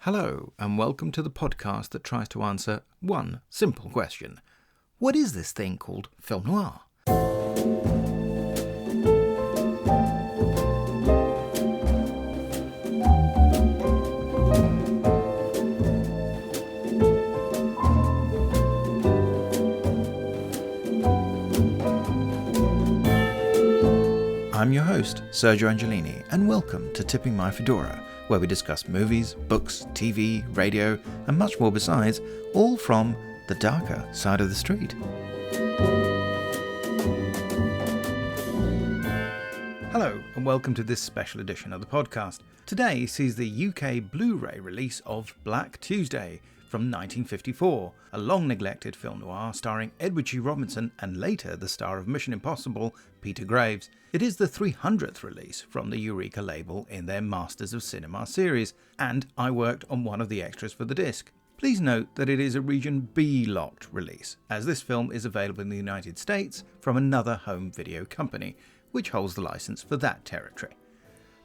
Hello, and welcome to the podcast that tries to answer one simple question. What is this thing called film noir? I'm your host, Sergio Angelini, and welcome to Tipping My Fedora, where we discuss movies, books, TV, radio, and much more besides, all from the darker side of the street. Hello, and welcome to this special edition of the podcast. Today sees the UK Blu-ray release of Black Tuesday from 1954, a long-neglected film noir starring Edward G. Robinson and later the star of Mission Impossible, Peter Graves. It is the 300th release from the Eureka label in their Masters of Cinema series, and I worked on one of the extras for the disc. Please note that it is a Region B locked release, as this film is available in the United States from another home video company, which holds the license for that territory.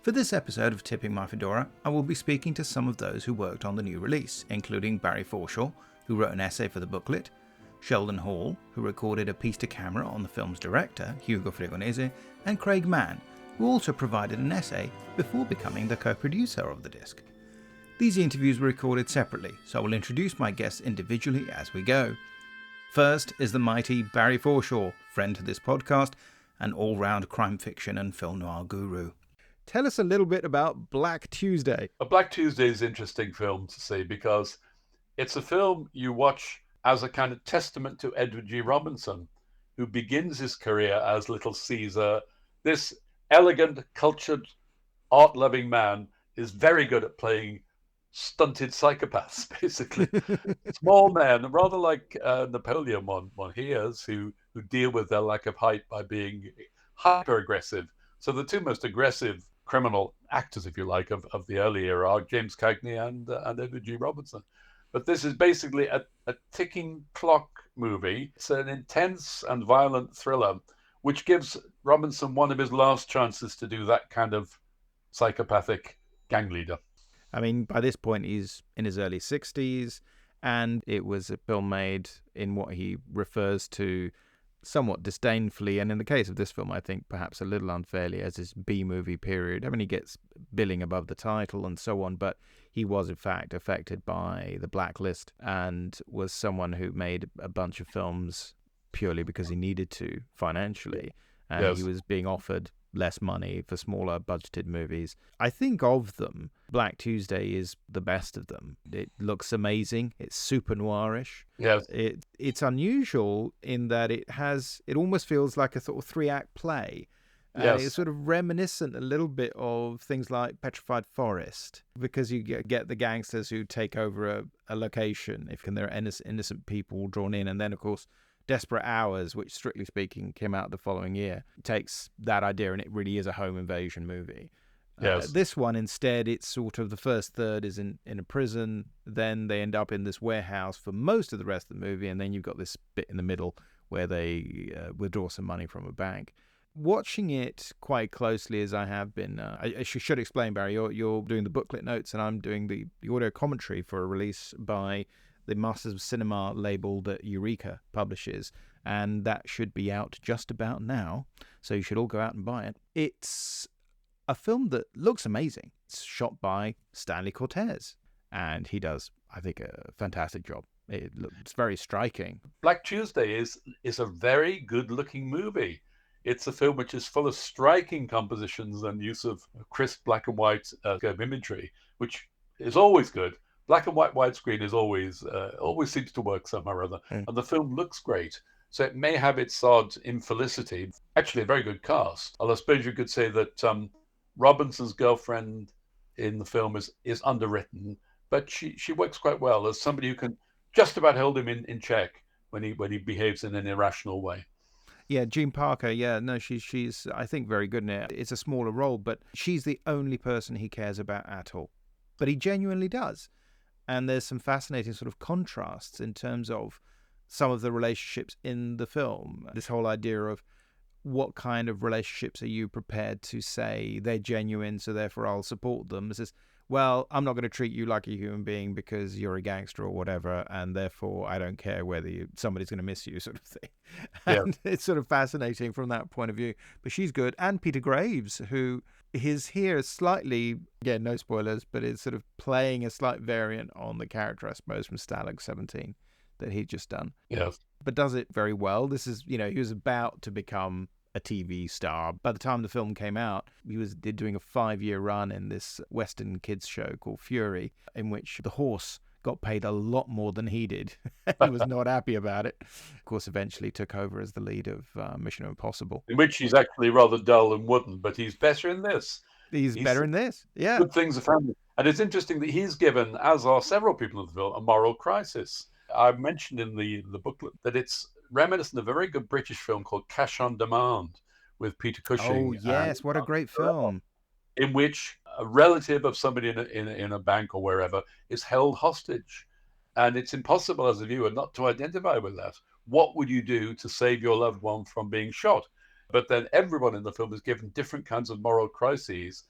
For this episode of Tipping My Fedora, I will be speaking to some of those who worked on the new release, including Barry Forshaw, who wrote an essay for the booklet, Sheldon Hall, who recorded a piece to camera on the film's director, Hugo Fregonese, and Craig Mann, who also provided an essay before becoming the co-producer of the disc. These interviews were recorded separately, so I will introduce my guests individually as we go. First is the mighty Barry Forshaw, friend to this podcast, an all-round crime fiction and film noir guru. Tell us a little bit about Black Tuesday. A Black Tuesday is an interesting film to see because it's a film you watch as a kind of testament to Edward G. Robinson, who begins his career as Little Caesar. This elegant, cultured, art-loving man is very good at playing stunted psychopaths, basically. Small men, rather like Napoleon one hears, who deal with their lack of height by being hyper-aggressive. So the two most aggressive criminal actors, if you like, of the early era are James Cagney and Edward G. Robinson. But this is basically a ticking clock movie. It's an intense and violent thriller, which gives Robinson one of his last chances to do that kind of psychopathic gang leader. I mean, by this point, he's in his early 60s, and it was a film made in what he refers to somewhat disdainfully, and in the case of this film, I think perhaps a little unfairly, as his B-movie period. I mean, he gets billing above the title and so on, but he was in fact affected by the blacklist and was someone who made a bunch of films purely because he needed to financially, and Yes. He was being offered less money for smaller budgeted movies. I think of them, Black Tuesday is the best of them. It looks amazing. It's super noirish. Yes. It's unusual in that it almost feels like a sort of 3-act play. Yes. It's sort of reminiscent a little bit of things like Petrified Forest, because you get the gangsters who take over a location, there are innocent people drawn in, and then of course Desperate Hours, which strictly speaking came out the following year, takes that idea and it really is a home invasion movie. Yes. This one, instead, it's sort of the first third is in a prison, then they end up in this warehouse for most of the rest of the movie, and then you've got this bit in the middle where they withdraw some money from a bank. Watching it quite closely as I have been, I should explain, Barry, you're doing the booklet notes and I'm doing the audio commentary for a release by the Masters of Cinema label that Eureka publishes, and that should be out just about now, so you should all go out and buy it. It's a film that looks amazing. It's shot by Stanley Cortez, and he does, I think, a fantastic job. It's very striking. Black Tuesday is a very good-looking movie. It's a film which is full of striking compositions and use of crisp black and white imagery, which is always good. Black and white widescreen is always seems to work somehow or other, and the film looks great. So it may have its odd infelicity. Actually, a very good cast. Although I suppose you could say that Robinson's girlfriend in the film is underwritten, but she works quite well as somebody who can just about hold him in check when he behaves in an irrational way. Yeah, Jean Parker, she's I think very good in it. It's a smaller role, but she's the only person he cares about at all. But he genuinely does. And there's some fascinating sort of contrasts in terms of some of the relationships in the film. This whole idea of what kind of relationships are you prepared to say they're genuine, so therefore I'll support them. This is well, I'm not going to treat you like a human being because you're a gangster or whatever, and therefore I don't care whether somebody's going to miss you, sort of thing. Yeah. And it's sort of fascinating from that point of view. But she's good. And Peter Graves, who is here slightly, again, no spoilers, but is sort of playing a slight variant on the character, I suppose, from Stalag 17 that he'd just done. Yes. But does it very well. This is, he was about to become a TV star. By the time the film came out, he was doing a 5-year run in this Western kids show called Fury, in which the horse got paid a lot more than he did. He was not happy about it. Of course, eventually took over as the lead of Mission Impossible. In which he's actually rather dull and wooden, but he's better in this. He's better in this, yeah. Good things are found. And it's interesting that he's given, as are several people in the film, a moral crisis. I mentioned in the booklet that it's reminiscent of a very good British film called Cash on Demand with Peter Cushing. Oh, yes, what a great film. In which a relative of somebody in a bank or wherever is held hostage. And it's impossible as a viewer not to identify with that. What would you do to save your loved one from being shot? But then everyone in the film is given different kinds of moral crises,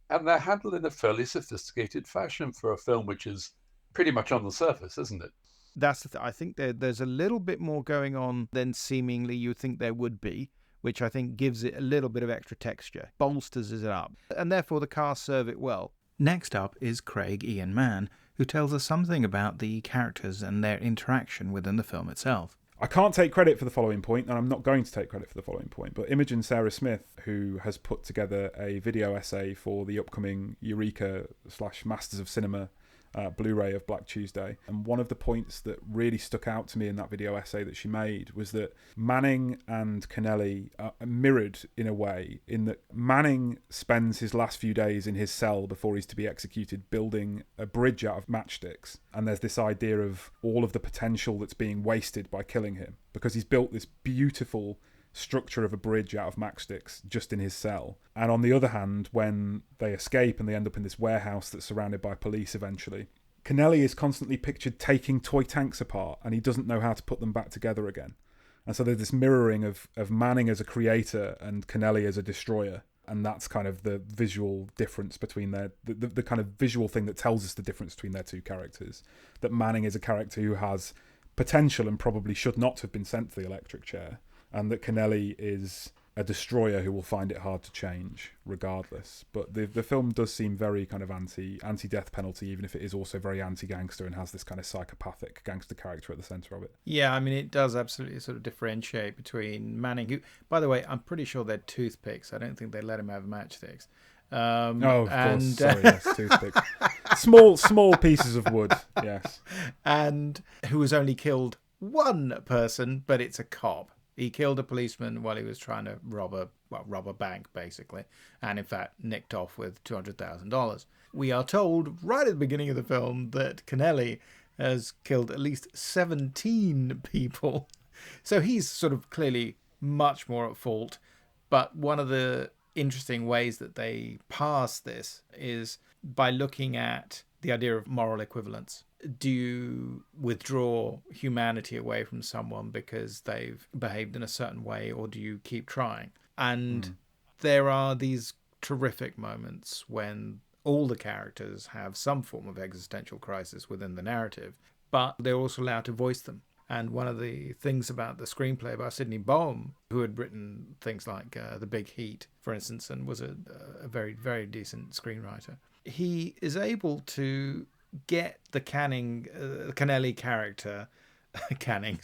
and they're handled in a fairly sophisticated fashion for a film which is pretty much on the surface, isn't it? That's I think there's a little bit more going on than seemingly you think there would be, which I think gives it a little bit of extra texture, bolsters it up, and therefore the cast serve it well. Next up is Craig Ian Mann, who tells us something about the characters and their interaction within the film itself. I can't take credit for the following point, and I'm not going to take credit for the following point, but Imogen Sara Smith, who has put together a video essay for the upcoming Eureka / Masters of Cinema Blu-ray of Black Tuesday, and one of the points that really stuck out to me in that video essay that she made was that Manning and Kennelly are mirrored in a way, in that Manning spends his last few days in his cell before he's to be executed building a bridge out of matchsticks, and there's this idea of all of the potential that's being wasted by killing him, because he's built this beautiful structure of a bridge out of matchsticks just in his cell. And on the other hand, when they escape and they end up in this warehouse that's surrounded by police eventually, Kennelly is constantly pictured taking toy tanks apart, and he doesn't know how to put them back together again. And so there's this mirroring of Manning as a creator and Kennelly as a destroyer. And that's kind of the visual difference between the kind of visual thing that tells us the difference between their two characters. That Manning is a character who has potential and probably should not have been sent to the electric chair, and that Kennelly is a destroyer who will find it hard to change regardless. But the film does seem very kind of anti-death penalty, even if it is also very anti-gangster and has this kind of psychopathic gangster character at the centre of it. Yeah, I mean, it does absolutely sort of differentiate between Manning, who, by the way, I'm pretty sure they're toothpicks. I don't think they let him have matchsticks. Of course. Sorry, yes, toothpicks. Small pieces of wood, yes. And who has only killed one person, but it's a cop. He killed a policeman while he was trying to rob a bank, basically, and in fact nicked off with $200,000. We are told right at the beginning of the film that Kennelly has killed at least 17 people. So he's sort of clearly much more at fault. But one of the interesting ways that they pass this is by looking at the idea of moral equivalence. Do you withdraw humanity away from someone because they've behaved in a certain way, or do you keep trying? And there are these terrific moments when all the characters have some form of existential crisis within the narrative, but they're also allowed to voice them. And one of the things about the screenplay by Sydney Boehm, who had written things like The Big Heat, for instance, and was a very, very decent screenwriter, he is able to get the Kennelly character, Kennelly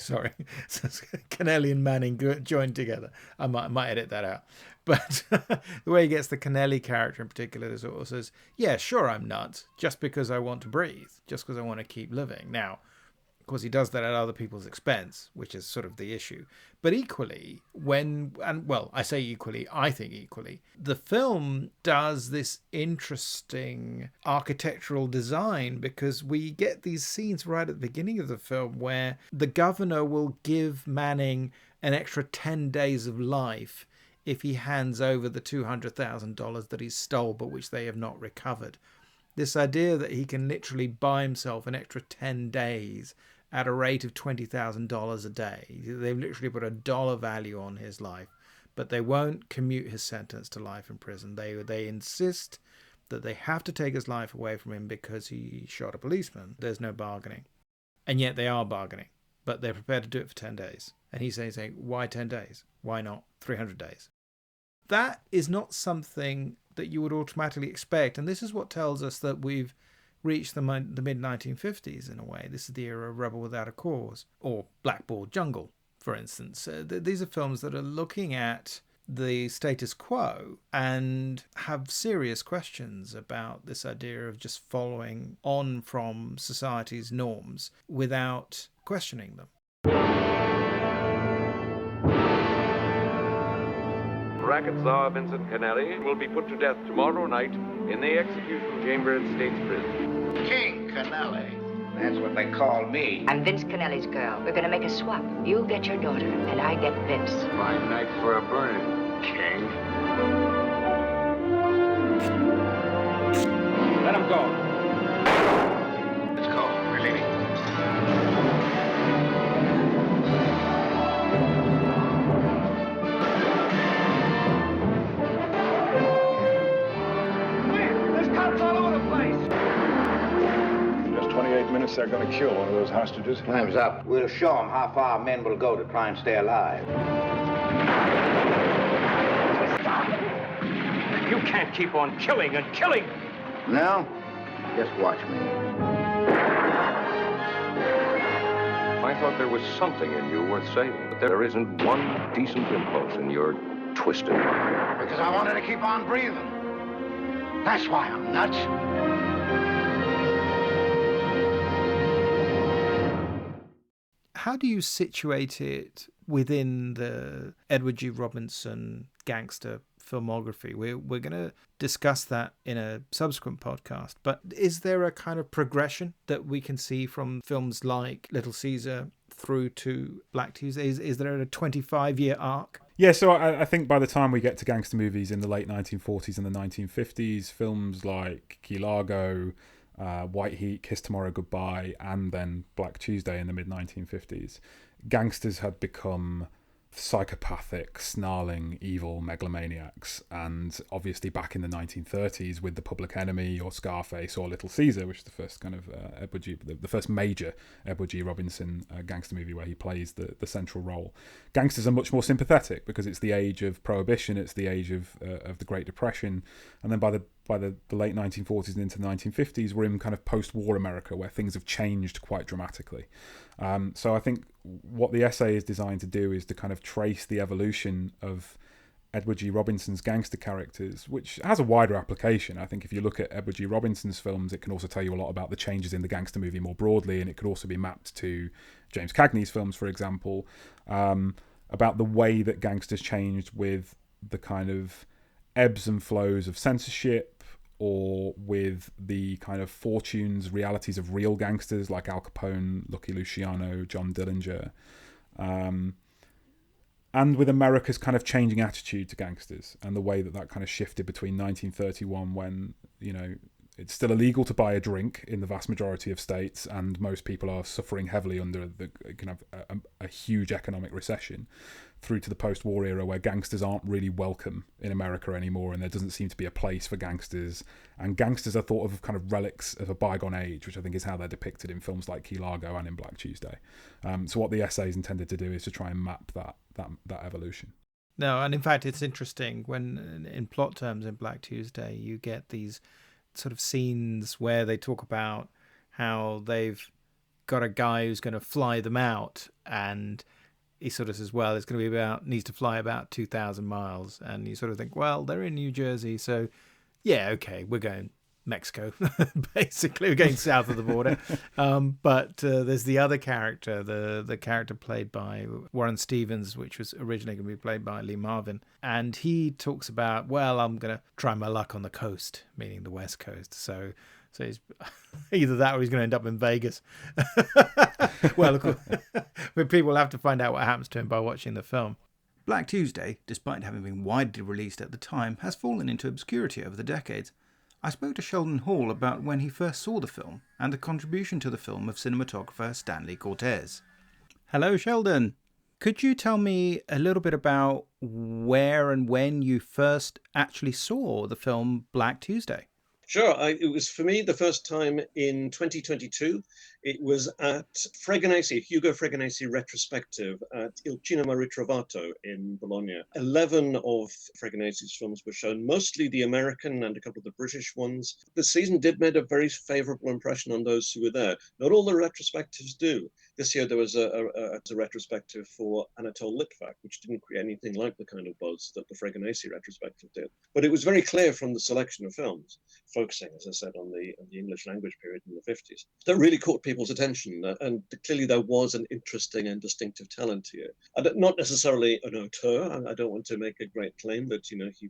and Manning joined together. I might edit that out. But the way he gets the Kennelly character in particular is also says, yeah, sure, I'm nuts, just because I want to breathe, just because I want to keep living. Now, of course, he does that at other people's expense, which is sort of the issue. But equally, I think equally, the film does this interesting architectural design, because we get these scenes right at the beginning of the film where the governor will give Manning an extra 10 days of life if he hands over the $200,000 that he stole, but which they have not recovered. This idea that he can literally buy himself an extra 10 days at a rate of $20,000 a day. They've literally put a dollar value on his life, but they won't commute his sentence to life in prison. They insist that they have to take his life away from him because he shot a policeman. There's no bargaining. And yet they are bargaining, but they're prepared to do it for 10 days. And he's saying, why 10 days? Why not 300 days? That is not something that you would automatically expect. And this is what tells us that we've reached the mid-1950s in a way. This is the era of Rebel Without a Cause, or Blackboard Jungle, for instance. These are films that are looking at the status quo and have serious questions about this idea of just following on from society's norms without questioning them. Racket Czar Vincent Kennelly will be put to death tomorrow night in the execution chamber at State's Prison. King Kennelly. That's what they call me. I'm Vince Kennelly's girl. We're gonna make a swap. You get your daughter, and I get Vince. Fine night for a burning, King. Let him go. Let's go. We're leaving. There's cops all over the place. Just 28 minutes, they're going to kill one of those hostages. Time's up. We'll show them how far men will go to try and stay alive. Stop! You can't keep on killing and killing. Now, just watch me. I thought there was something in you worth saving, but there isn't one decent impulse in your twisted mind. Because I wanted to keep on breathing. That's why I'm nuts. How do you situate it within the Edward G. Robinson gangster filmography? We're going to discuss that in a subsequent podcast, but is there a kind of progression that we can see from films like Little Caesar through to Black Tuesday? Is there a 25-year arc? Yeah, so I think by the time we get to gangster movies in the late 1940s and the 1950s, films like Key Largo, White Heat, Kiss Tomorrow Goodbye, and then Black Tuesday in the mid-1950s, gangsters had become psychopathic, snarling, evil megalomaniacs. And obviously back in the 1930s with The Public Enemy or Scarface or Little Caesar, which is the first kind of the first major Edward G. Robinson gangster movie where he plays the central role, gangsters are much more sympathetic because it's the age of Prohibition, it's the age of the Great Depression. And then by the late 1940s and into the 1950s, we're in kind of post-war America where things have changed quite dramatically. So I think what the essay is designed to do is to kind of trace the evolution of Edward G. Robinson's gangster characters, which has a wider application. I think if you look at Edward G. Robinson's films, it can also tell you a lot about the changes in the gangster movie more broadly, and it could also be mapped to James Cagney's films, for example, about the way that gangsters changed with the kind of ebbs and flows of censorship, or with the kind of fortunes, realities of real gangsters like Al Capone, Lucky Luciano, John Dillinger, and with America's kind of changing attitude to gangsters and the way that kind of shifted between 1931, when, you know, it's still illegal to buy a drink in the vast majority of states, and most people are suffering heavily under the kind of a huge economic recession, through to the post-war era where gangsters aren't really welcome in America anymore, and there doesn't seem to be a place for gangsters, and gangsters are thought of kind of relics of a bygone age, which I think is how they're depicted in films like Key Largo and in Black Tuesday. So what the essay is intended to do is to try and map that evolution. No, and in fact it's interesting when in plot terms in Black Tuesday you get these sort of scenes where they talk about how they've got a guy who's going to fly them out, and he sort of says, well, it's going to be needs to fly about 2,000 miles. And you sort of think, well, they're in New Jersey, so yeah, okay, we're going Mexico, basically. We're going south of the border. But there's the other character, the character played by Warren Stevens, which was originally going to be played by Lee Marvin. And he talks about, well, I'm going to try my luck on the coast, meaning the West Coast. So he's either that or he's going to end up in Vegas. Well, of course, but people will have to find out what happens to him by watching the film. Black Tuesday, despite having been widely released at the time, has fallen into obscurity over the decades. I spoke to Sheldon Hall about when he first saw the film and the contribution to the film of cinematographer Stanley Cortez. Hello, Sheldon. Could you tell me a little bit about where and when you first actually saw the film Black Tuesday? Sure. It was, for me, the first time in 2022. It was at Hugo Fregonese retrospective at Il Cinema Ritrovato in Bologna. 11 of Fregonese's films were shown, mostly the American and a couple of the British ones. The season did make a very favorable impression on those who were there. Not all the retrospectives do. This year there was a retrospective for Anatole Litvak, which didn't create anything like the kind of buzz that the Fregonese retrospective did. But it was very clear from the selection of films, focusing, as I said, on the English language period in the 50s, that really caught people's attention. And clearly there was an interesting and distinctive talent here. Not necessarily an auteur. I don't want to make a great claim that, he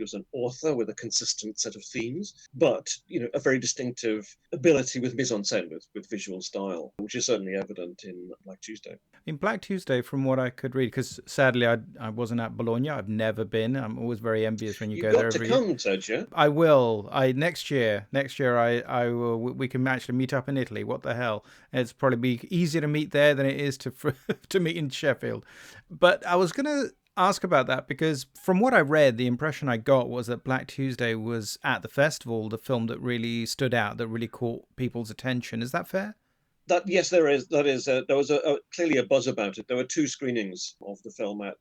was an author with a consistent set of themes, but, a very distinctive ability with mise-en-scène, with visual style, which is certainly evident in Black Tuesday. In Black Tuesday, from what I could read, because sadly I wasn't at Bologna, I've never been. I'm always very envious when you go there every year. You've got to come, Sergio. I will. Next year I will. We can actually meet up in Italy. What the hell? It's probably be easier to meet there than it is to meet in Sheffield. But I was going to ask about that because from what I read, the impression I got was that Black Tuesday was at the festival the film that really stood out, that really caught people's attention. Is that fair? Yes, there is. There was clearly a buzz about it. There were 2 screenings of the film at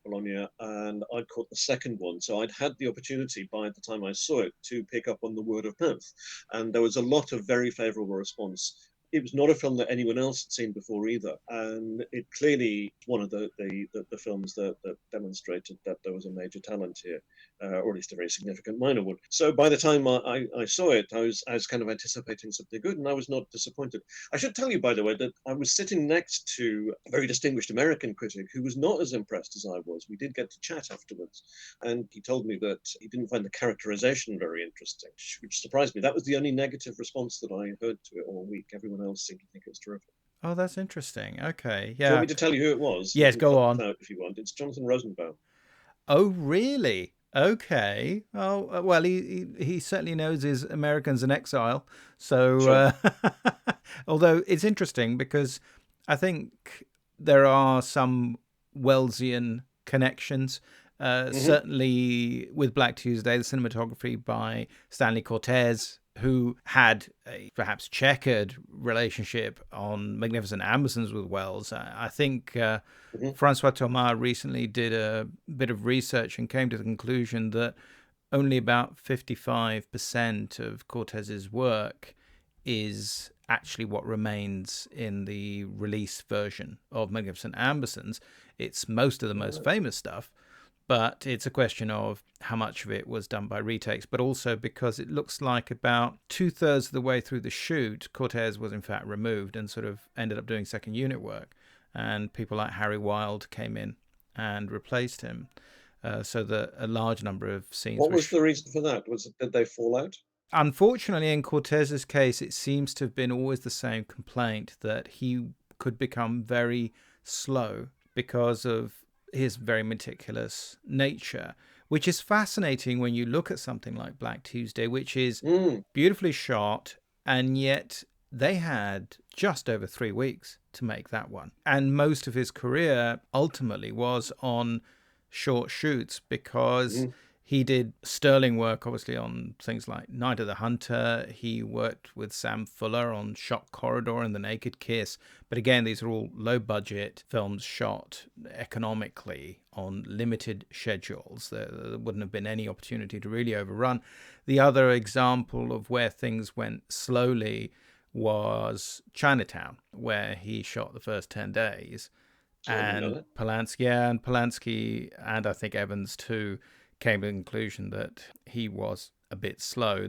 Bologna, and I'd caught the second one. So I'd had the opportunity by the time I saw it to pick up on the word of mouth. And there was a lot of very favorable response. It was not a film that anyone else had seen before either. And it clearly one of the films that demonstrated that there was a major talent here, or at least a very significant minor one. So by the time I saw it, I was kind of anticipating something good, and I was not disappointed. I should tell you, by the way, that I was sitting next to a very distinguished American critic who was not as impressed as I was. We did get to chat afterwards, and he told me that he didn't find the characterization very interesting, which surprised me. That was the only negative response that I heard to it all week. Everyone else seemed to think it was terrific. Oh, that's interesting. Okay, yeah. Do you want me to tell you who it was? Yes, go on. If you want. It's Jonathan Rosenbaum. Oh, really? Okay. Oh, well, he certainly knows his Americans in Exile. So, Sure. Although it's interesting because I think there are some Wellesian connections. Certainly with Black Tuesday, the cinematography by Stanley Cortez, who had a perhaps checkered relationship on Magnificent Ambersons with Wells. I think Francois Thomas recently did a bit of research and came to the conclusion that only about 55% of Cortez's work is actually what remains in the release version of Magnificent Ambersons. It's most of the most famous stuff, but it's a question of how much of it was done by retakes, but also because it looks like about 2/3 of the way through the shoot, Cortez was in fact removed and sort of ended up doing second unit work. And people like Harry Wilde came in and replaced him. So that a large number of scenes... What was the reason for that? Did they fall out? Unfortunately, in Cortez's case, it seems to have been always the same complaint, that he could become very slow because of his very meticulous nature, which is fascinating when you look at something like Black Tuesday, which is beautifully shot, and yet they had just over 3 weeks to make that one. And most of his career ultimately was on short shoots because he did sterling work, obviously, on things like Night of the Hunter. He worked with Sam Fuller on Shock Corridor and The Naked Kiss. But again, these are all low-budget films shot economically on limited schedules. There wouldn't have been any opportunity to really overrun. The other example of where things went slowly was Chinatown, where he shot the first 10 days. And Polanski and I think Evans too came to the conclusion that he was a bit slow.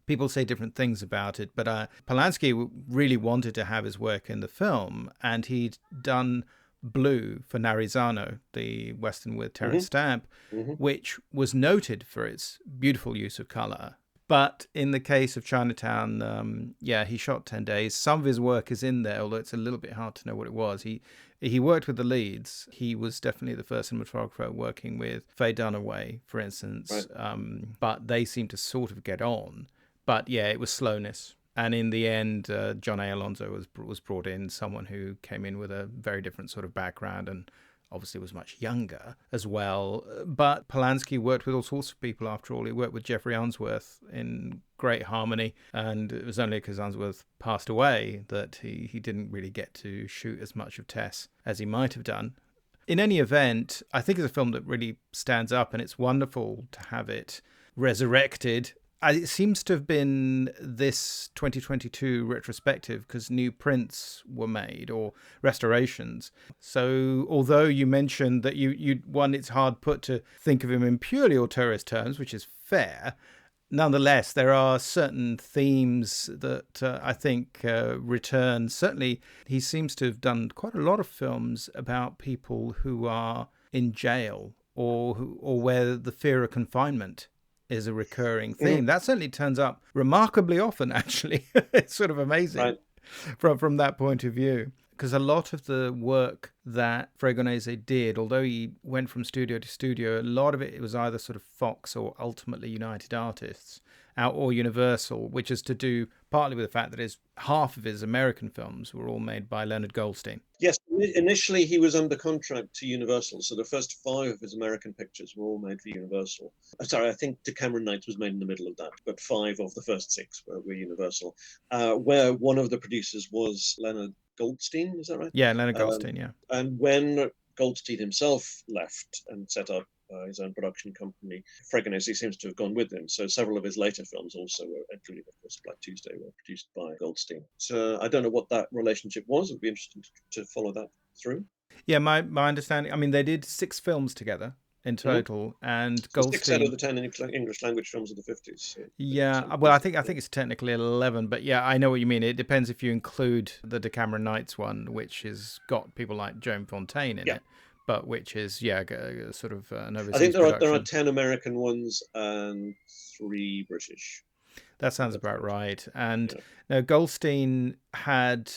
People say different things about it, but Polanski really wanted to have his work in the film, and he'd done Blue for Narizano, the Western with Terence Stamp, which was noted for its beautiful use of color. But in the case of Chinatown, he shot 10 days. Some of his work is in there, although it's a little bit hard to know what it was. He worked with the leads. He was definitely the first cinematographer working with Faye Dunaway, for instance. Right. But they seemed to sort of get on. But yeah, it was slowness. And in the end, John A. Alonso was brought in, someone who came in with a very different sort of background and obviously was much younger as well. But Polanski worked with all sorts of people after all. He worked with Jeffrey Unsworth in great harmony, and it was only because Unsworth passed away that he didn't really get to shoot as much of Tess as he might have done. In any event, I think it's a film that really stands up, and it's wonderful to have it resurrected. It seems to have been this 2022 retrospective because new prints were made or restorations. So although you mentioned that it's hard put to think of him in purely auteurist terms, which is fair, nonetheless, there are certain themes that I think return. Certainly, he seems to have done quite a lot of films about people who are in jail or where the fear of confinement is a recurring theme. That certainly turns up remarkably often, actually. It's sort of amazing from that point of view. Because a lot of the work that Fregonese did, although he went from studio to studio, a lot of it was either sort of Fox or ultimately United Artists or Universal, which is to do partly with the fact that half of his American films were all made by Leonard Goldstein. Yes, initially he was under contract to Universal, so the first 5 of his American pictures were all made for Universal. Sorry, I think Decameron Nights was made in the middle of that, but 5 of the first 6 were Universal, where one of the producers was Leonard Goldstein, is that right? Yeah, Leonard Goldstein, yeah. And when Goldstein himself left and set up his own production company, Fregonese seems to have gone with him. So several of his later films also were, including, of course, Black Tuesday, were produced by Goldstein. So I don't know what that relationship was. It would be interesting to follow that through. Yeah, my understanding, I mean, they did 6 films together in total, and Goldstein... 6 out of the 10 English language films of the 50s. So yeah, well, I think it's technically 11, but yeah, I know what you mean. It depends if you include the Decameron Nights one, which has got people like Joan Fontaine in it, but which is, sort of an overseas I think there production. are 10 American ones and 3 British. That sounds about right. And now Goldstein had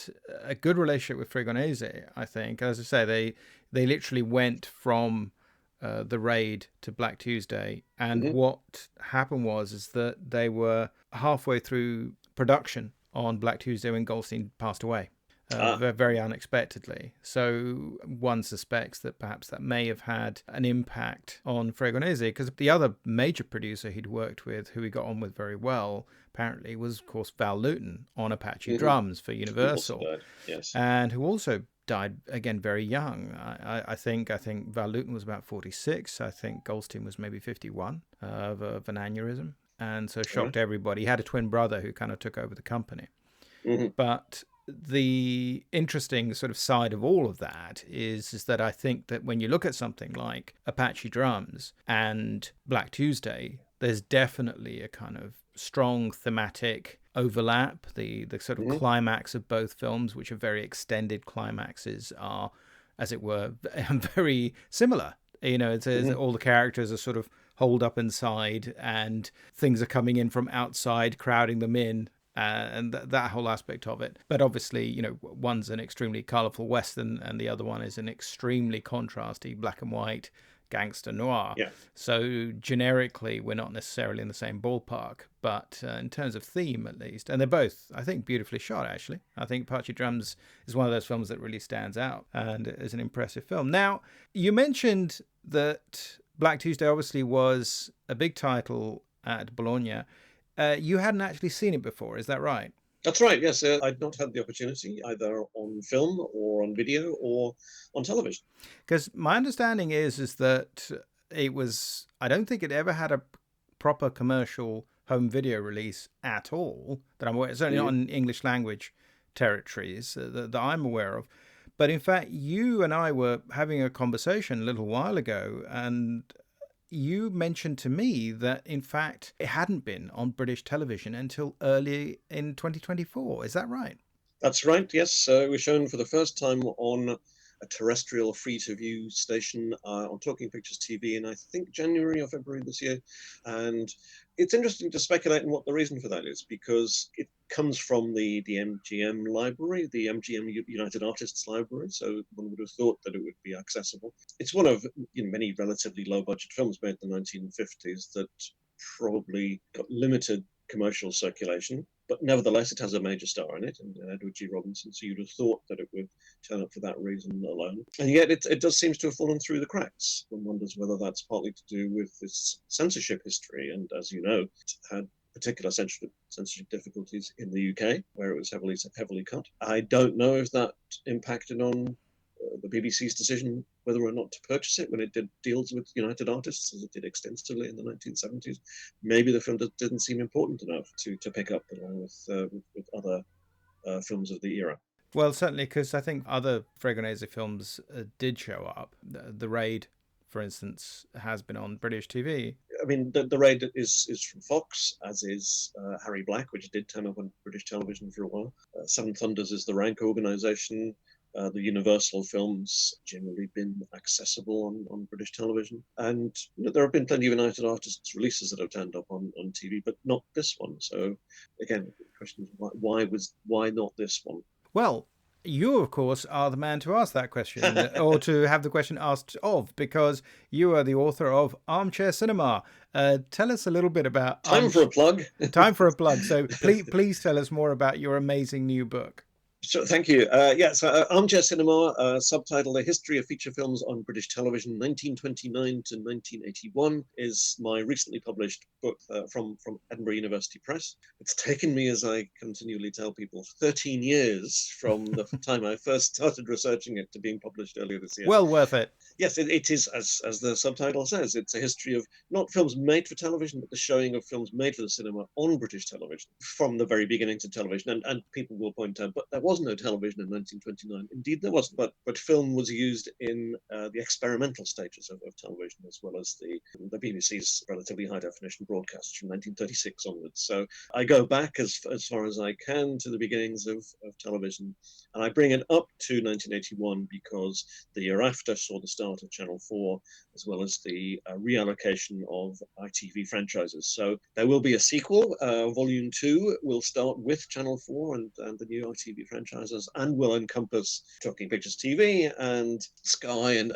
a good relationship with Fregonese, I think. As I say, they literally went from The Raid to Black Tuesday, and what happened is that they were halfway through production on Black Tuesday when Goldstein passed away. Very unexpectedly. So one suspects that perhaps that may have had an impact on Fregonese, because the other major producer he'd worked with, who he got on with very well, apparently, was, of course, Val Lewton on Apache Drums for Universal, and who also died, again, very young. I think Val Lewton was about 46. I think Goldstein was maybe 51 of an aneurysm, and so shocked everybody. He had a twin brother who kind of took over the company. But the interesting sort of side of all of that is that I think that when you look at something like Apache Drums and Black Tuesday, there's definitely a kind of strong thematic overlap. The sort of climax of both films, which are very extended climaxes, are, as it were, very similar. You know, it's all the characters are sort of holed up inside and things are coming in from outside, crowding them in. And that whole aspect of it. But obviously, you know, one's an extremely colourful Western and the other one is an extremely contrasty black and white gangster noir. So generically, we're not necessarily in the same ballpark, but in terms of theme, at least, and they're both, I think, beautifully shot, actually. I think Apache Drums is one of those films that really stands out and is an impressive film. Now, you mentioned that Black Tuesday obviously was a big title at Bologna. You hadn't actually seen it before, is that right? That's right, yes. I'd not had the opportunity, either on film or on video or on television. Because my understanding is that it was, I don't think it ever had a proper commercial home video release at all, that I'm aware, certainly not in English language territories that I'm aware of. But in fact, you and I were having a conversation a little while ago, and you mentioned to me that, in fact, it hadn't been on British television until early in 2024. Is that right? That's right, yes. It was shown for the first time on a terrestrial free-to-view station on Talking Pictures TV in, I think, January or February this year. And it's interesting to speculate on what the reason for that is, because it comes from the MGM library, the MGM United Artists library, so one would have thought that it would be accessible. It's one of many relatively low-budget films made in the 1950s that probably got limited commercial circulation, but nevertheless it has a major star in it, and Edward G. Robinson, so you'd have thought that it would turn up for that reason alone. And yet it does seem to have fallen through the cracks. One wonders whether that's partly to do with its censorship history, and as you know, it had particular censorship difficulties in the UK, where it was heavily cut. I don't know if that impacted on the BBC's decision whether or not to purchase it when it did deals with United Artists, as it did extensively in the 1970s. Maybe the film didn't seem important enough to pick up along with other films of the era. Well, certainly, because I think other Fregonese films did show up. The Raid, for instance, has been on British TV. I mean, the Raid is from Fox, as is Harry Black, which did turn up on British television for a while. Seven Thunders is the Rank organisation. The Universal films generally been accessible on British television, and there have been plenty of United Artists releases that have turned up on TV, but not this one. So again, the question is why not this one? Well, you of course are the man to ask that question, or to have the question asked of, because you are the author of Armchair Cinema. Tell us a little bit about Time for a plug. Time for a plug. So please tell us more about your amazing new book. Sure, thank you. So Armchair Cinema, subtitled A History of Feature Films on British Television, 1929 to 1981, is my recently published book from Edinburgh University Press. It's taken me, as I continually tell people, 13 years from the time I first started researching it to being published earlier this year. Well worth it. Yes, it is, as the subtitle says, it's a history of not films made for television, but the showing of films made for the cinema on British television, from the very beginning to television. And people will point out, but there was no television in 1929. Indeed, there wasn't, but film was used in the experimental stages of television, as well as the BBC's relatively high-definition broadcasts from 1936 onwards. So I go back as far as I can to the beginnings of television, and I bring it up to 1981 because the year after saw the start of Channel 4, as well as the reallocation of ITV franchises. So there will be a sequel. Volume 2 will start with Channel 4 and the new ITV franchises, and will encompass Talking Pictures TV and Sky and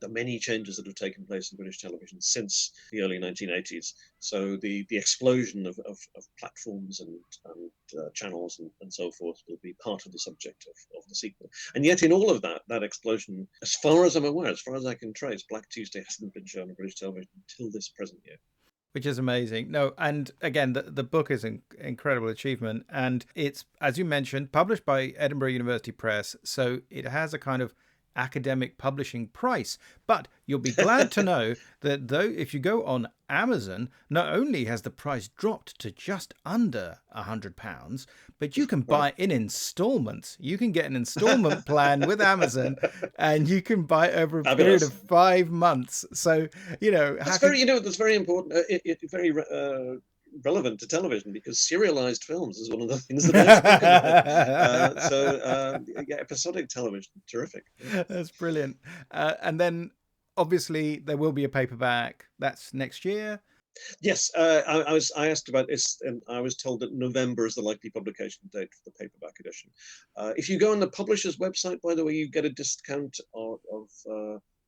the many changes that have taken place in British television since the early 1980s. So the explosion of platforms and channels and so forth will be part of the subject of the sequel. And yet in all of that explosion, as far as I'm aware, as far as I can trace, Black Tuesday hasn't been shown on British television until this present year. Which is amazing. No, and again, the book is an incredible achievement. And it's, as you mentioned, published by Edinburgh University Press. So it has a kind of academic publishing price. But you'll be glad to know that though if you go on Amazon, not only has the price dropped to just under £100, but you can buy in installments. You can get an installment plan with Amazon, and you can buy over a period of 5 months. So that's very important. Very relevant to television, because serialized films is one of the things that I spoke about. Episodic television, terrific. That's brilliant. And then obviously there will be a paperback. That's next year. Yes, I asked about this, and I was told that November is the likely publication date for the paperback edition. If you go on the publisher's website, by the way, you get a discount of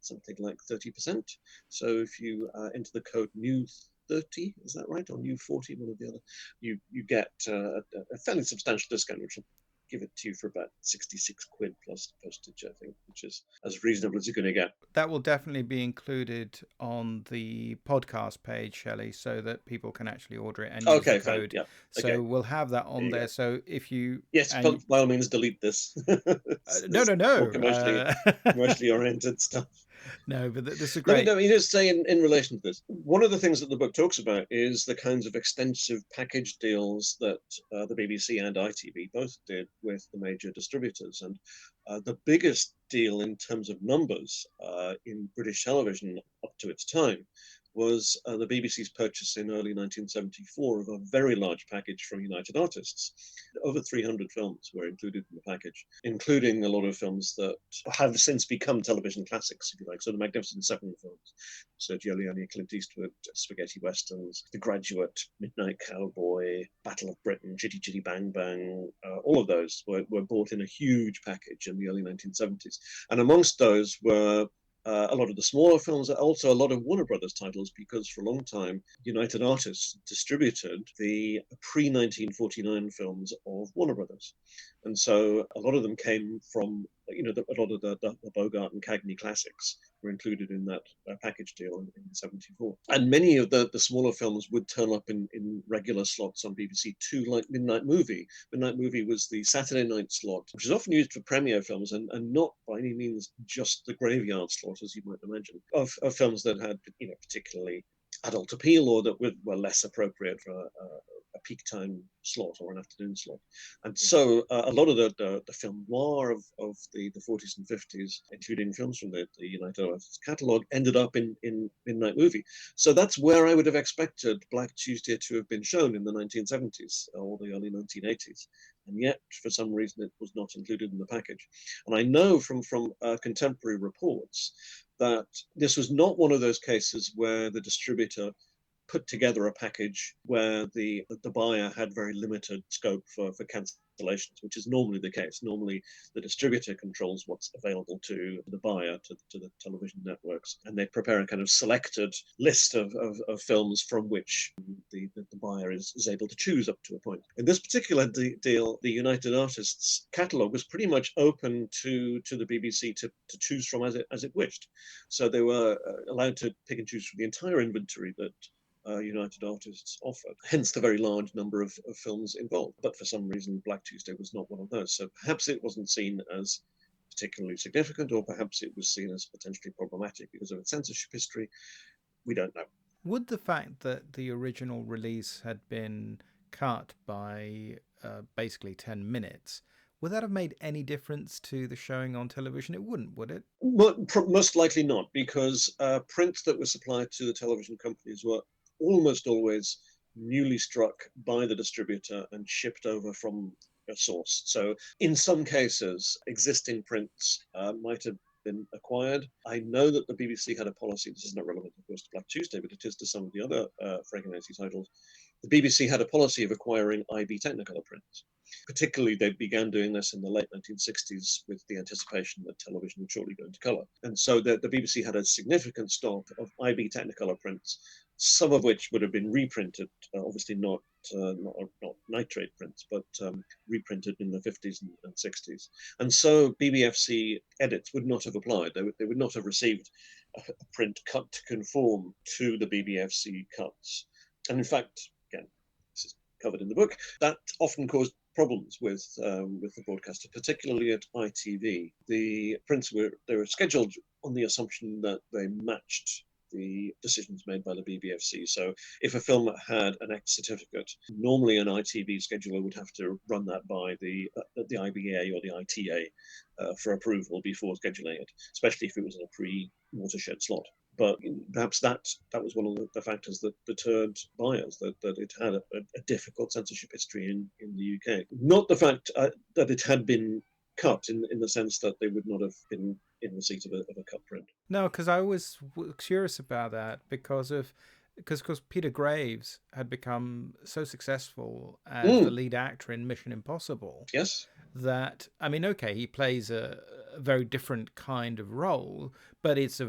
something like 30%. So if you enter the code NEW30, is that right, or NEW40, one or the other, you get a fairly substantial discount, which will give it to you for about 66 quid plus postage, I think, which is as reasonable as you're going to get. That will definitely be included on the podcast page, Shelley, so that people can actually order it and use the code. Yeah. So we'll have that on there. So if you... Yes, by all means, delete this. No. Commercially oriented stuff. No, but this is great. Let me just say in relation to this, one of the things that the book talks about is the kinds of extensive package deals that the BBC and ITV both did with the major distributors. And the biggest deal in terms of numbers in British television up to its time was the BBC's purchase in early 1974 of a very large package from United Artists. Over 300 films were included in the package, including a lot of films that have since become television classics, if you like. So the Magnificent Seven films, Sergio Leone, Clint Eastwood, spaghetti westerns, The Graduate, Midnight Cowboy, Battle of Britain, Chitty Chitty Bang Bang, all of those were bought in a huge package in the early 1970s. And amongst those were a lot of the smaller films, also a lot of Warner Brothers titles, because for a long time, United Artists distributed the pre-1949 films of Warner Brothers. And so a lot of them came from, a lot of the Bogart and Cagney classics were included in that package deal in 74. And many of the smaller films would turn up in regular slots on BBC Two, like Midnight Movie. Midnight Movie was the Saturday night slot, which is often used for premiere films, and not by any means just the graveyard slot, as you might imagine, of films that had particularly adult appeal, or that were less appropriate for a peak time slot or an afternoon slot. And so a lot of the film noir of the 40s and 50s, including films from the United Artists catalogue, ended up in Midnight Movie. So that's where I would have expected Black Tuesday to have been shown in the 1970s or the early 1980s. And yet, for some reason, it was not included in the package. And I know from contemporary reports that this was not one of those cases where the distributor put together a package where the buyer had very limited scope for cancellations, which is normally the case. Normally, the distributor controls what's available to the buyer, to the television networks, and they prepare a kind of selected list of films from which the buyer is able to choose up to a point. In this particular deal, the United Artists catalogue was pretty much open to the BBC to choose from as it wished. So they were allowed to pick and choose from the entire inventory that United Artists offered, hence the very large number of films involved. But for some reason, Black Tuesday was not one of those. So perhaps it wasn't seen as particularly significant, or perhaps it was seen as potentially problematic because of its censorship history. We don't know. Would the fact that the original release had been cut by basically 10 minutes, would that have made any difference to the showing on television? It wouldn't, would it? Well, most likely not, because prints that were supplied to the television companies were almost always newly struck by the distributor and shipped over from a source. So in some cases, existing prints might have been acquired. I know that the BBC had a policy, this is not relevant, of course, to Black Tuesday, but it is to some of the other Fregonese titles. The BBC had a policy of acquiring IB Technicolor prints. Particularly, they began doing this in the late 1960s with the anticipation that television would shortly go into colour. And so the BBC had a significant stock of IB Technicolor prints, some of which would have been reprinted, obviously not nitrate prints, but reprinted in the 50s and 60s. And so BBFC edits would not have applied. They would not have received a print cut to conform to the BBFC cuts. And in fact, again, this is covered in the book, that often caused problems with the broadcaster, particularly at ITV. The prints were scheduled on the assumption that they matched the decisions made by the BBFC. So if a film had an X certificate, normally an ITV scheduler would have to run that by the IBA or the ITA for approval before scheduling it, especially if it was in a pre-watershed slot. But perhaps that was one of the factors that deterred buyers, that it had a difficult censorship history in the UK. Not the fact that it had been cut in the sense that they would not have been in receipt of a cut print. No, because I was curious about that because Peter Graves had become so succce's the lead actor in Mission Impossible. Yes. That, I mean, okay, he plays a very different kind of role, but it's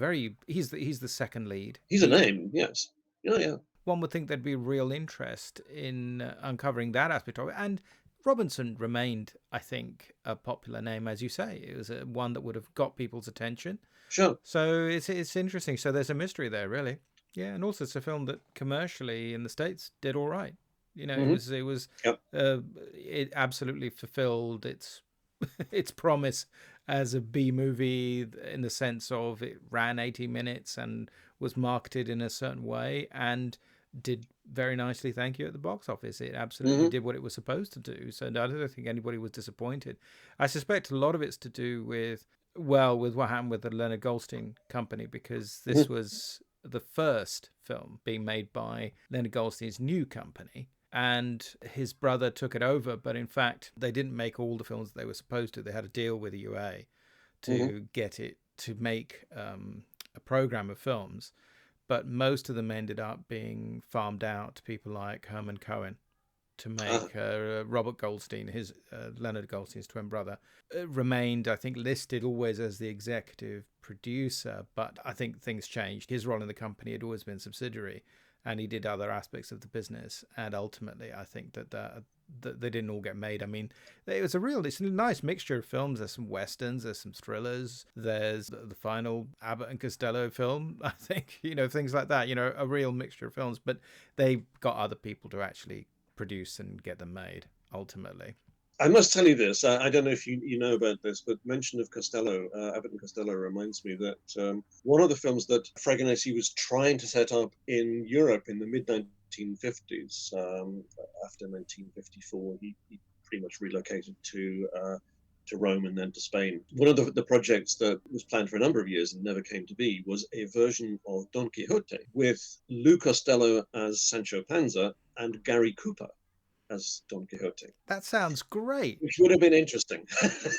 he's the second lead. He's a name, yes. Yeah. One would think there'd be real interest in uncovering that aspect of it. And Robinson remained, I think, a popular name, as you say. It was one that would have got people's attention. Sure. So it's interesting. So there's a mystery there, really. Yeah, and also it's a film that commercially in the States did all right. You know, it absolutely fulfilled its promise as a B movie in the sense of it ran 80 minutes and was marketed in a certain way and did very nicely, thank you, at the box office. It absolutely did what it was supposed to do. So I don't think anybody was disappointed. I suspect a lot of it's to do with what happened with the Leonard Goldstein company, because this was the first film being made by Leonard Goldstein's new company. And his brother took it over, but in fact, they didn't make all the films they were supposed to. They had a deal with the UA to get it to make a program of films, but most of them ended up being farmed out to people like Herman Cohen. to make Robert Goldstein, his Leonard Goldstein's twin brother, remained, I think, listed always as the executive producer. But I think things changed. His role in the company had always been subsidiary, and he did other aspects of the business. And ultimately, I think that they didn't all get made. I mean, it's a nice mixture of films. There's some westerns, there's some thrillers, there's the final Abbott and Costello film, I think, things like that, a real mixture of films. But they got other people to actually produce and get them made, ultimately. I must tell you this. I don't know if you know about this, but mention of Costello, Abbott and Costello, reminds me that one of the films that Fregonese was trying to set up in Europe in the mid-1950s, after 1954, he pretty much relocated to Rome and then to Spain. One of the projects that was planned for a number of years and never came to be was a version of Don Quixote with Lou Costello as Sancho Panza and Gary Cooper as Don Quixote. That sounds great. Which would have been interesting.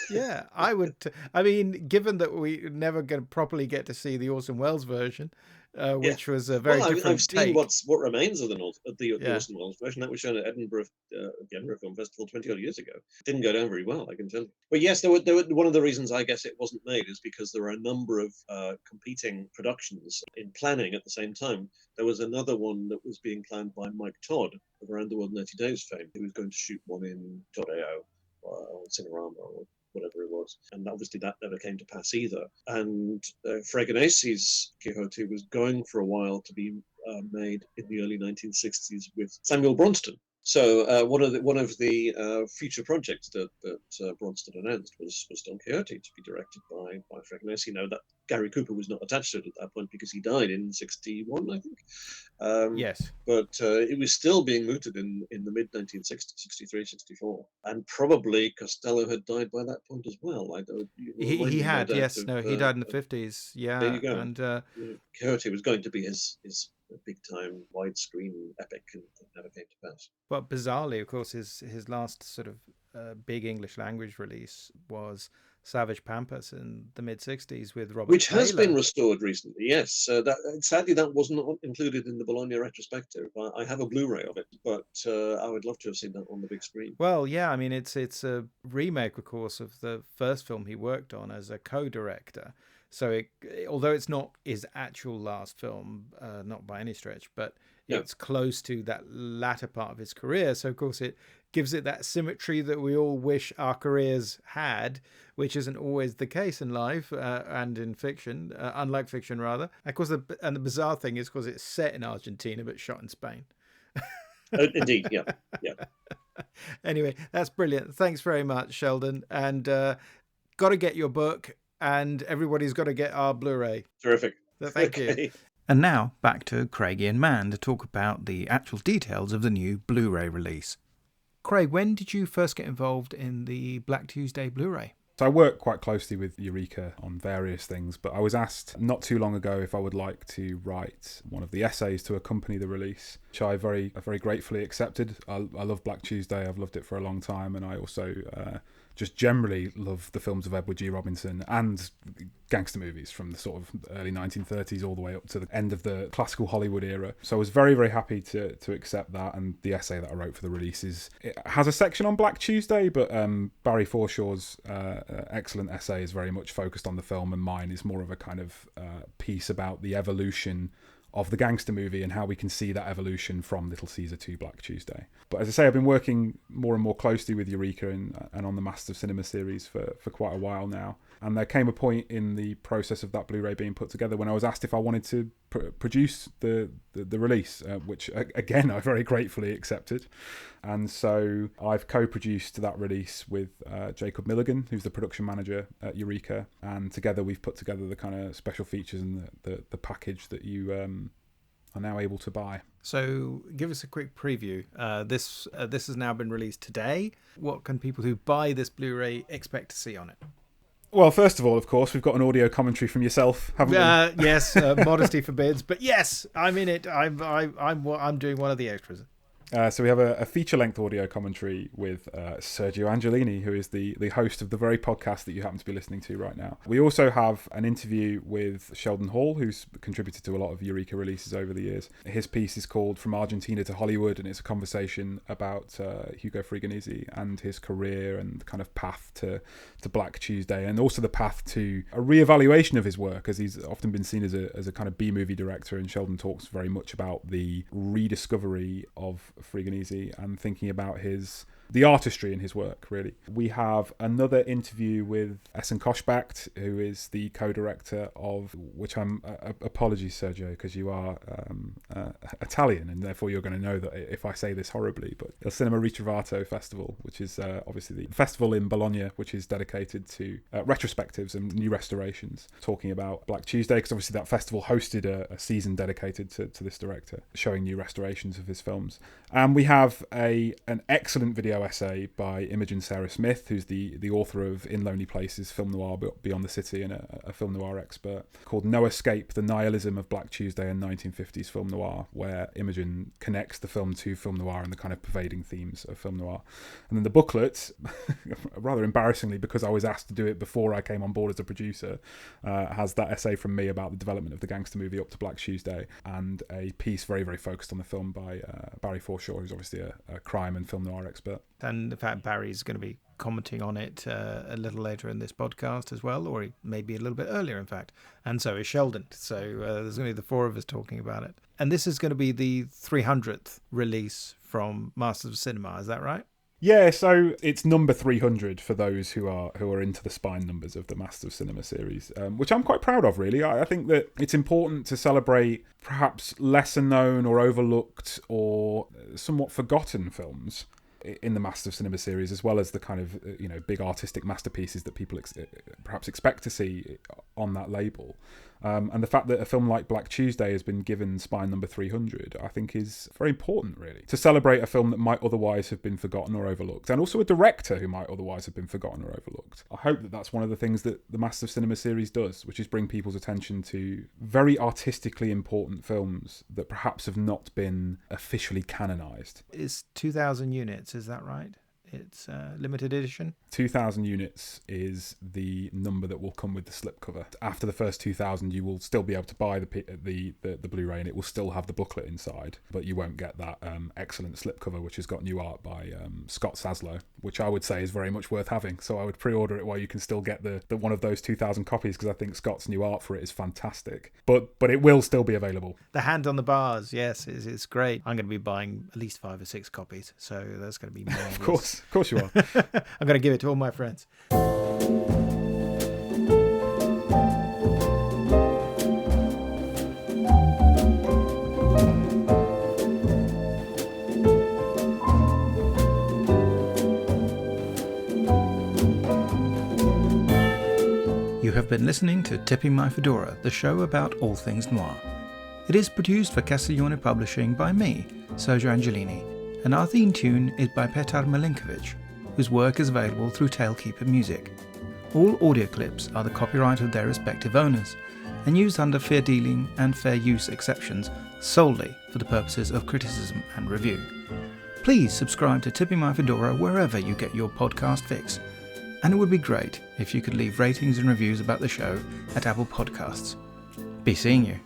Yeah, I would. I mean, given that we never going to properly get to see the Orson Welles version, which was a very different I've seen take. what remains of the Orson Welles version. That was shown at Edinburgh Film Festival 20 odd years ago. It didn't go down very well, I can tell you. But yes, there were one of the reasons I guess it wasn't made is because there were a number of competing productions in planning at the same time. There was another one that was being planned by Mike Todd of Around the World in 30 Days fame. He was going to shoot one in Torreo or Cinerama or whatever it was. And obviously that never came to pass either. And Fregonese's Quixote was going for a while to be made in the early 1960s with Samuel Bronston. So one of the future projects that Bronston announced was Don Quixote to be directed by Fregonese. Now that Gary Cooper was not attached to it at that point because he died in 61, I think. Yes. But it was still being mooted in the mid-1960s, 63, 64. And probably Costello had died by that point as well. He had, yes. He died in the 50s. Yeah. There you go. And Quixote was going to be his big-time widescreen epic, and it never came to pass. But bizarrely, of course, his last sort of big English language release was Savage Pampas in the mid-60s with Robert Which has Taylor. been restored recently, yes. Sadly, that wasn't included in the Bologna retrospective. I have a Blu-ray of it, but I would love to have seen that on the big screen. Well, yeah, I mean, it's a remake, of course, of the first film he worked on as a co-director. So although it's not his actual last film, not by any stretch, but it's close to that latter part of his career. So, of course, it gives it that symmetry that we all wish our careers had, which isn't always the case in life and in fiction, unlike fiction, rather. Of course, the bizarre thing is, of course, it's set in Argentina, but shot in Spain. Indeed, yeah. Anyway, that's brilliant. Thanks very much, Sheldon. And got to get your book. And everybody's got to get our Blu-ray. Terrific. So thank you. And now back to Craigie and Mann to talk about the actual details of the new Blu-ray release. Craig, when did you first get involved in the Black Tuesday Blu-ray? So I work quite closely with Eureka on various things, but I was asked not too long ago if I would like to write one of the essays to accompany the release, which I very gratefully accepted. I love Black Tuesday. I've loved it for a long time, and I also just generally love the films of Edward G. Robinson and gangster movies from the sort of early 1930s all the way up to the end of the classical Hollywood era. So I was very happy to accept that, and the essay that I wrote for the release it has a section on Black Tuesday, but Barry Forshaw's excellent essay is very much focused on the film, and mine is more of a kind of piece about the evolution of the gangster movie and how we can see that evolution from Little Caesar to Black Tuesday. But as I say, I've been working more and more closely with Eureka and on the Masters of Cinema series for quite a while now. And there came a point in the process of that Blu-ray being put together when I was asked if I wanted to produce the release, which again I very gratefully accepted. And so I've co-produced that release with Jacob Milligan, who's the production manager at Eureka, and together we've put together the kind of special features and the package that you are now able to buy. So give us a quick preview. This has now been released today. What can people who buy this Blu-ray expect to see on it? Well, first of all, of course, we've got an audio commentary from yourself, haven't we? Yes, modesty forbids, but yes, I'm in it. I'm doing one of the extras. So we have a feature-length audio commentary with Sergio Angelini, who is the host of the very podcast that you happen to be listening to right now. We also have an interview with Sheldon Hall, who's contributed to a lot of Eureka releases over the years. His piece is called From Argentina to Hollywood, and it's a conversation about Hugo Fregonese and his career and the kind of path to Black Tuesday, and also the path to a re-evaluation of his work, as he's often been seen as a kind of B-movie director, and Sheldon talks very much about the rediscovery of Fregonese and thinking about the artistry in his work, really. We have another interview with Essen Koschbacht, who is the co-director of, which I'm, apologies Sergio, because you are Italian, and therefore you're going to know that if I say this horribly, but the Cinema Ritrovato Festival, which is obviously the festival in Bologna, which is dedicated to retrospectives and new restorations, talking about Black Tuesday, because obviously that festival hosted a season dedicated to this director, showing new restorations of his films. And we have an excellent video essay by Imogen Sara Smith, who's the author of In Lonely Places, Film Noir Beyond the City, and a film noir expert, called No Escape, The Nihilism of Black Tuesday and 1950s Film Noir, where Imogen connects the film to film noir and the kind of pervading themes of film noir. And then the booklet, rather embarrassingly, because I was asked to do it before I came on board as a producer, has that essay from me about the development of the gangster movie up to Black Tuesday, and a piece very, very focused on the film by Barry Forshaw, who's obviously a crime and film noir expert. And in fact, Barry's going to be commenting on it a little later in this podcast as well, or maybe a little bit earlier, in fact. And so is Sheldon. So there's going to be the four of us talking about it. And this is going to be the 300th release from Masters of Cinema. Is that right? Yeah, so it's number 300 for those who are into the spine numbers of the Masters of Cinema series, which I'm quite proud of, really. I think that it's important to celebrate perhaps lesser known or overlooked or somewhat forgotten films in the Masters of Cinema series, as well as the kind of big artistic masterpieces that people perhaps expect to see on that label. And the fact that a film like Black Tuesday has been given spine number 300, I think is very important, really, to celebrate a film that might otherwise have been forgotten or overlooked, and also a director who might otherwise have been forgotten or overlooked. I hope that that's one of the things that the Masters of Cinema series does, which is bring people's attention to very artistically important films that perhaps have not been officially canonised. It's 2,000 units, is that right? It's limited edition. 2,000 units is the number that will come with the slipcover. After the first 2,000, you will still be able to buy the Blu-ray, and it will still have the booklet inside, but you won't get that excellent slipcover, which has got new art by Scott Saslow, which I would say is very much worth having. So I would pre-order it while you can still get the one of those 2,000 copies, because I think Scott's new art for it is fantastic. But it will still be available. The hand on the bars, yes, it's great. I'm going to be buying at least 5 or 6 copies, so that's going to be marvelous. Of course you are. I'm going to give it to all my friends. You have been listening to Tipping My Fedora, the show about all things noir. It is produced for Castiglione Publishing by me, Sergio Angelini, and our theme tune is by Petar Milinkovic, whose work is available through Tailkeeper Music. All audio clips are the copyright of their respective owners, and used under fair dealing and fair use exceptions solely for the purposes of criticism and review. Please subscribe to Tipping My Fedora wherever you get your podcast fix, and it would be great if you could leave ratings and reviews about the show at Apple Podcasts. Be seeing you.